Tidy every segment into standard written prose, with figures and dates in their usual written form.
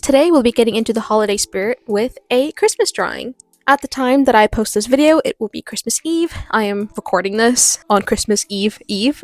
Today we'll be getting into the holiday spirit with a Christmas drawing. At the time that I post this video, it will be Christmas Eve. I am recording this on Christmas Eve,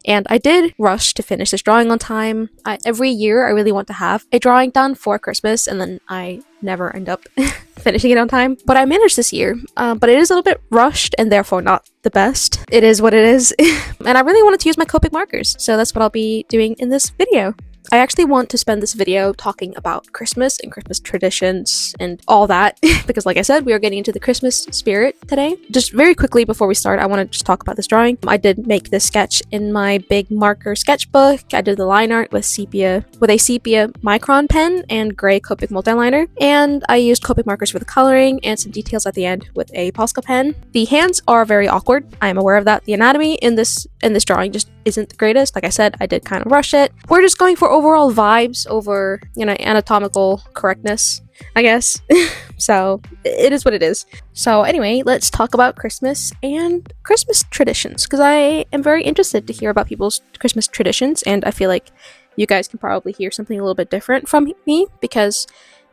and I did rush to finish this drawing on time. Every year I really want to have a drawing done for Christmas, and then I never end up finishing it on time. But I managed this year, but it is a little bit rushed and therefore not the best. It is what it is. And I really wanted to use my Copic markers, so that's what I'll be doing in this video. I actually want to spend this video talking about Christmas and Christmas traditions and all that because like I said, we are getting into the Christmas spirit today. Just very quickly before we start, I want to just talk about this drawing. I did make this sketch in my big marker sketchbook. I did the line art with a sepia micron pen and gray Copic multiliner, and I used Copic markers for the coloring and some details at the end with a Posca pen. The hands are very awkward. I am aware of that. The anatomy in this drawing just isn't the greatest. Like I said, I did kind of rush it. We're just going for overall vibes over, anatomical correctness, I guess. So it is what it is. So anyway, let's talk about Christmas and Christmas traditions, because I am very interested to hear about people's Christmas traditions, and I feel like you guys can probably hear something a little bit different from me, because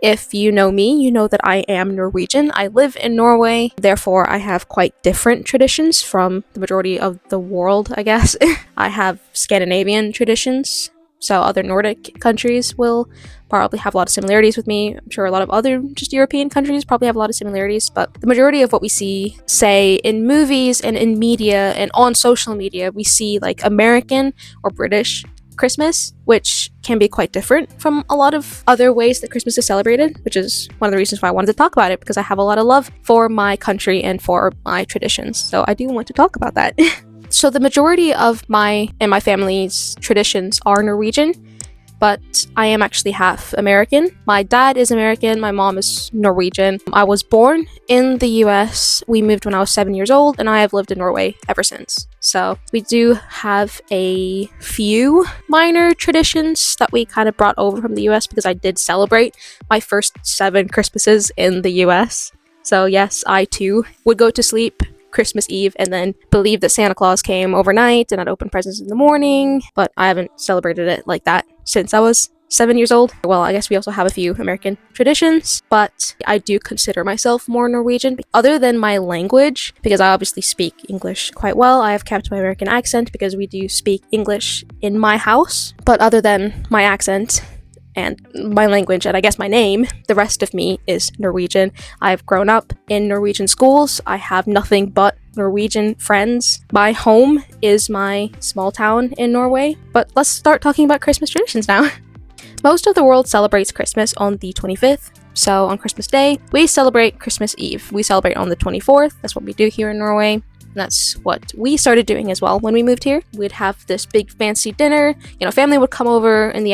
if you know me, you know that I am Norwegian. I live in Norway, therefore I have quite different traditions from the majority of the world, I guess. I have Scandinavian traditions, so other Nordic countries will probably have a lot of similarities with me. I'm sure a lot of other just European countries probably have a lot of similarities, but the majority of what we say in movies and in media and on social media, we see like American or British Christmas, which can be quite different from a lot of other ways that Christmas is celebrated, which is one of the reasons why I wanted to talk about it, because I have a lot of love for my country and for my traditions. So I do want to talk about that. So the majority of my family's traditions are Norwegian, but I am actually half American. My dad is American, my mom is Norwegian. I was born in the US. We moved when I was 7 years old, and I have lived in Norway ever since. So we do have a few minor traditions that we kind of brought over from the US, because I did celebrate my first 7 Christmases in the US. So yes, I too would go to sleep Christmas Eve and then believe that Santa Claus came overnight and I'd open presents in the morning, but I haven't celebrated it like that since I was 7 years old. Well, I guess we also have a few American traditions, but I do consider myself more Norwegian. Other than my language, because I obviously speak English quite well, I have kept my American accent because we do speak English in my house. But other than my accent and my language, and I guess my name, the rest of me is Norwegian. I've grown up in Norwegian schools. I have nothing but Norwegian friends. My home is my small town in Norway. But let's start talking about Christmas traditions now. Most of the world celebrates Christmas on the 25th. So on Christmas Day, we celebrate Christmas Eve. We celebrate on the 24th. That's what we do here in Norway. That's what we started doing as well when we moved here. We'd have this big fancy dinner. Family would come over in the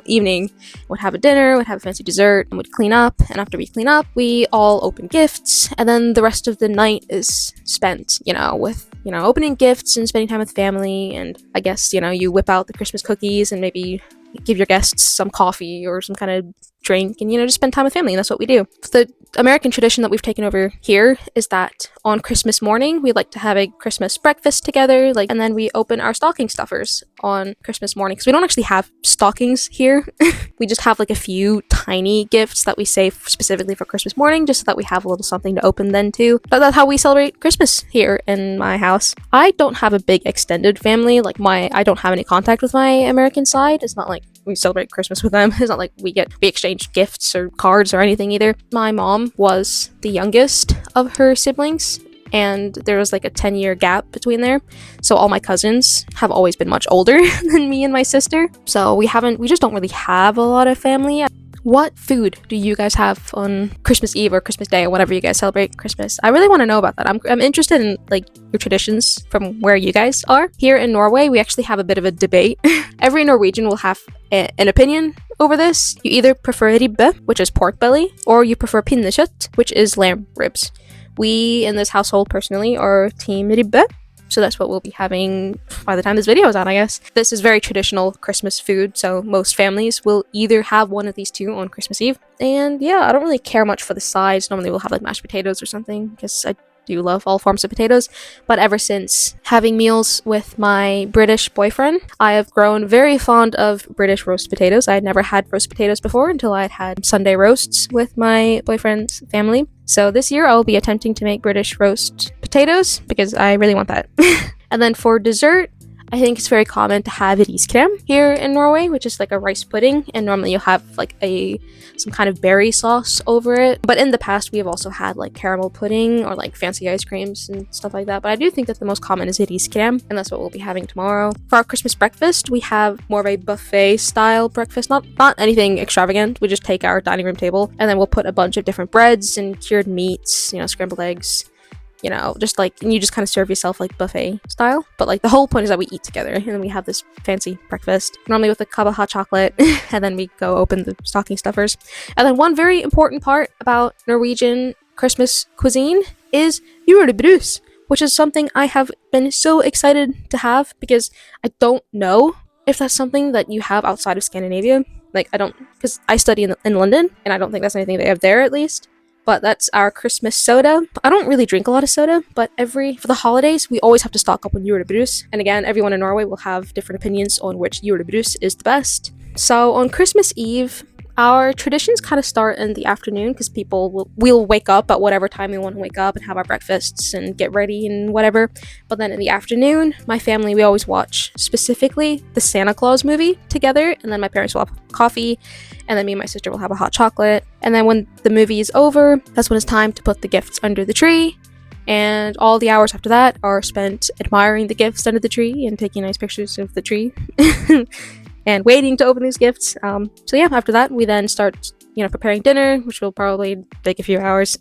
evening. Would have a dinner, would have a fancy dessert, and we'd clean up. And after we clean up, we all open gifts. And then the rest of the night is spent, with, opening gifts and spending time with family. And I guess, you whip out the Christmas cookies and maybe give your guests some coffee or some kind of drink and, just spend time with family. And that's what we do. The American tradition that we've taken over here is that on Christmas morning, we like to have a Christmas breakfast together, and then we open our stocking stuffers on Christmas morning, because we don't actually have stockings here. We just have a few tiny gifts that we save specifically for Christmas morning, just so that we have a little something to open then too. But that's how we celebrate Christmas here in my house. I don't have a big extended family. I don't have any contact with my American side. It's not like we celebrate Christmas with them. It's not like we exchange gifts or cards or anything either. My mom was the youngest of her siblings, and there was a 10-year gap between there. So all my cousins have always been much older than me and my sister. So we just don't really have a lot of family. What food do you guys have on Christmas Eve or Christmas Day or whenever you guys celebrate Christmas? I really want to know about that. I'm interested in your traditions from where you guys are. Here in Norway, we actually have a bit of a debate. Every Norwegian will have an opinion over this. You either prefer ribbe, which is pork belly, or you prefer pinnekjøtt, which is lamb ribs. We in this household personally are team ribbe. So that's what we'll be having by the time this video is out, I guess. This is very traditional Christmas food, so most families will either have one of these two on Christmas Eve. And yeah, I don't really care much for the sides. Normally we'll have mashed potatoes or something, because I do love all forms of potatoes, but ever since having meals with my British boyfriend, I have grown very fond of British roast potatoes. I had never had roast potatoes before until I had Sunday roasts with my boyfriend's family. So this year I will be attempting to make British roast potatoes because I really want that. And then for dessert, I think it's very common to have riskrem here in Norway, which is like a rice pudding, and normally you'll have like some kind of berry sauce over it. But in the past, we have also had like caramel pudding or like fancy ice creams and stuff like that. But I do think that the most common is riskrem, and that's what we'll be having tomorrow. For our Christmas breakfast, we have more of a buffet style breakfast, not anything extravagant. We just take our dining room table and then we'll put a bunch of different breads and cured meats, scrambled eggs, just like, and you just kind of serve yourself like buffet style. But like the whole point is that we eat together and then we have this fancy breakfast, normally with a cup of hot chocolate, and then we go open the stocking stuffers. And then one very important part about Norwegian Christmas cuisine is julebrus, which is something I have been so excited to have because I don't know if that's something that you have outside of Scandinavia. Like I don't, because I study in London and I don't think that's anything they have there at least. But that's our Christmas soda. I don't really drink a lot of soda, but for the holidays, we always have to stock up on julebrus. And again, everyone in Norway will have different opinions on which julebrus is the best. So on Christmas Eve, our traditions kind of start in the afternoon because we'll wake up at whatever time we want to wake up and have our breakfasts and get ready and whatever. But then in the afternoon, my family, we always watch specifically the Santa Claus movie together, and then my parents will have coffee, and then me and my sister will have a hot chocolate. And then when the movie is over, that's when it's time to put the gifts under the tree. And all the hours after that are spent admiring the gifts under the tree and taking nice pictures of the tree. And waiting to open these gifts. So yeah, after that, we then start, preparing dinner, which will probably take a few hours.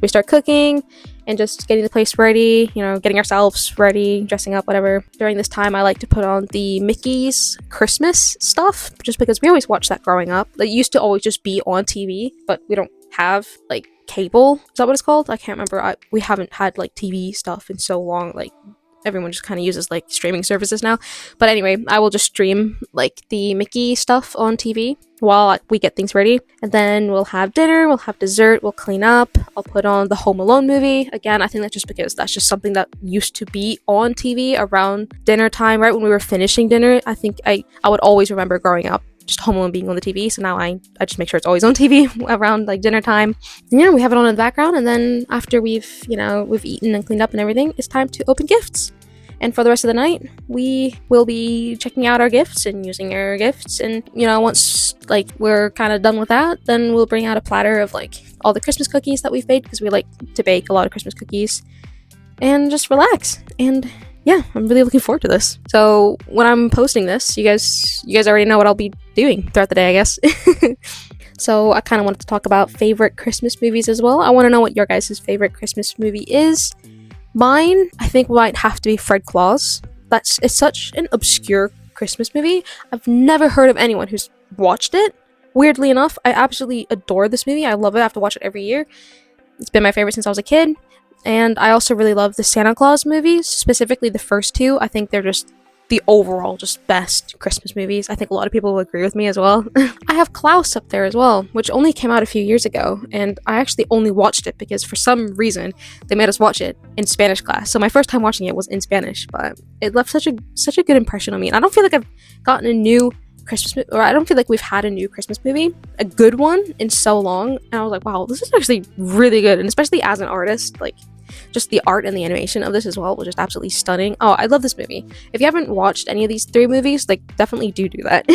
We start cooking and just getting the place ready, getting ourselves ready, dressing up, whatever. During this time, I like to put on the Mickey's Christmas stuff, just because we always watched that growing up. It used to always just be on TV, but we don't have, like, cable. Is that what it's called? I can't remember. We haven't had, like, TV stuff in so long, like, everyone just kind of uses like streaming services now. But anyway, I will just stream like the Mickey stuff on TV while we get things ready. And then we'll have dinner, we'll have dessert, we'll clean up. I'll put on the Home Alone movie. Again, I think that's just because that's just something that used to be on TV around dinner time, right when we were finishing dinner. I think I would always remember growing up just Home Alone being on the TV, so now I just make sure it's always on TV around like dinner time. And, we have it on in the background, and then after we've eaten and cleaned up and everything, it's time to open gifts. And for the rest of the night, we will be checking out our gifts and using our gifts. And, once like we're kind of done with that, then we'll bring out a platter of like all the Christmas cookies that we've made, because we like to bake a lot of Christmas cookies, and just relax. And yeah, I'm really looking forward to this. So when I'm posting this, you guys already know what I'll be doing throughout the day, I guess. So I kind of wanted to talk about favorite Christmas movies as well. I want to know what your guys' favorite Christmas movie is. Mine, I think, might have to be Fred Claus. It's such an obscure Christmas movie. I've never heard of anyone who's watched it. Weirdly enough, I absolutely adore this movie. I love it. I have to watch it every year. It's been my favorite since I was a kid. And I also really love the Santa Claus movies, specifically the first two. I think they're just the overall just best Christmas movies. I think a lot of people will agree with me as well. I have Klaus up there as well, which only came out a few years ago, and I actually only watched it because for some reason they made us watch it in Spanish class. So my first time watching it was in Spanish, but it left such a good impression on me. And I don't feel like I've gotten a new Christmas movie, or I don't feel like we've had a new Christmas movie, a good one, in so long. And I was like, wow, this is actually really good. And especially as an artist, like, just the art and the animation of this as well was just absolutely stunning. Oh, I love this movie. If you haven't watched any of these three movies, like, definitely do that.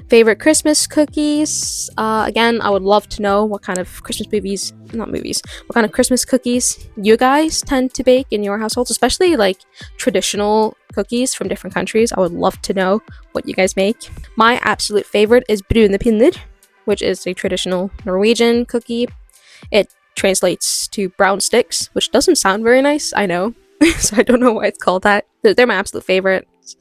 Favorite Christmas cookies? Again, I would love to know what kind of Christmas what kind of Christmas cookies you guys tend to bake in your households, especially like traditional cookies from different countries. I would love to know what you guys make. My absolute favorite is brune pinner, which is a traditional Norwegian cookie. It translates to brown sticks, which doesn't sound very nice, I know. So I don't know why it's called that. They're my absolute favorites.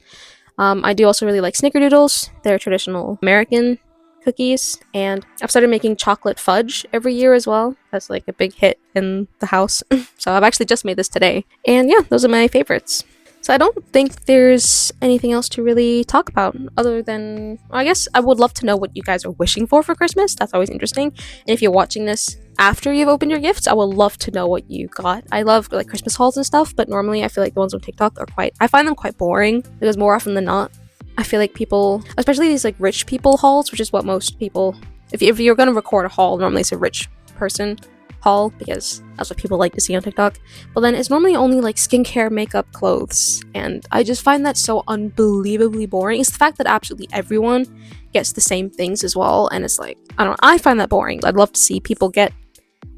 I do also really like snickerdoodles. They're traditional American cookies, and I've started making chocolate fudge every year as well. That's like a big hit in the house. So I've actually just made this today, and yeah, those are my favorites. So I don't think there's anything else to really talk about other than, I guess I would love to know what you guys are wishing for Christmas. That's always interesting. And if you're watching this after you've opened your gifts, I would love to know what you got. I love like Christmas hauls and stuff, but normally I feel like the ones on TikTok are I find them quite boring because more often than not, I feel like people, especially these like rich people hauls, which is what most people, if you're going to record a haul, normally it's a rich person haul because that's what people like to see on TikTok. But then it's normally only like skincare, makeup, clothes, and I just find that so unbelievably boring. It's the fact that absolutely everyone gets the same things as well, and it's like, I don't know, I find that boring. I'd love to see people get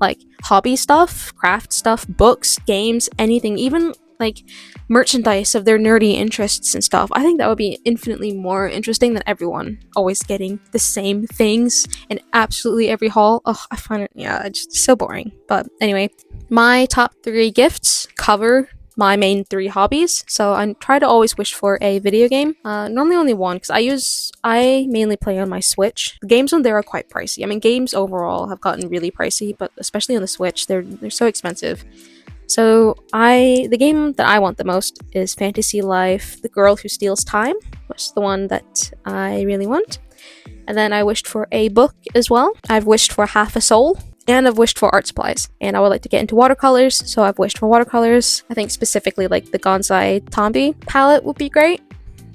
like hobby stuff, craft stuff, books, games, anything, even like merchandise of their nerdy interests and stuff. I think that would be infinitely more interesting than everyone always getting the same things in absolutely every haul. Oh, I find it, yeah, just so boring. But anyway, my top 3 gifts cover my main 3 hobbies. So I try to always wish for a video game. Normally only one, because I mainly play on my Switch. The games on there are quite pricey. I mean, games overall have gotten really pricey, but especially on the Switch, they're so expensive. So the game that I want the most is Fantasy Life: The Girl Who Steals Time, which is the one that I really want. And then I wished for a book as well. I've wished for half a soul, and I've wished for art supplies. And I would like to get into watercolors, so I've wished for watercolors. I think specifically like the Gonzai Tombi palette would be great.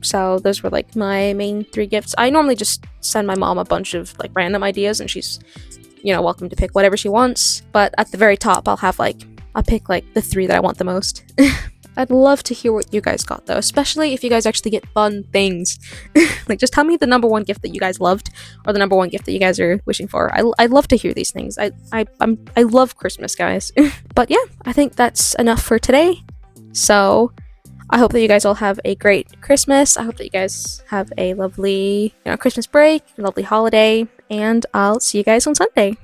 So those were like my main 3 gifts. I normally just send my mom a bunch of like random ideas, and she's, welcome to pick whatever she wants. But at the very top, I'll pick like the 3 that I want the most. I'd love to hear what you guys got though, especially if you guys actually get fun things. Like, just tell me the number 1 gift that you guys loved, or the number 1 gift that you guys are wishing for. I love to hear these things. I love Christmas, guys. But yeah, I think that's enough for today. So I hope that you guys all have a great Christmas. I hope that you guys have a lovely Christmas break, a lovely holiday, and I'll see you guys on Sunday.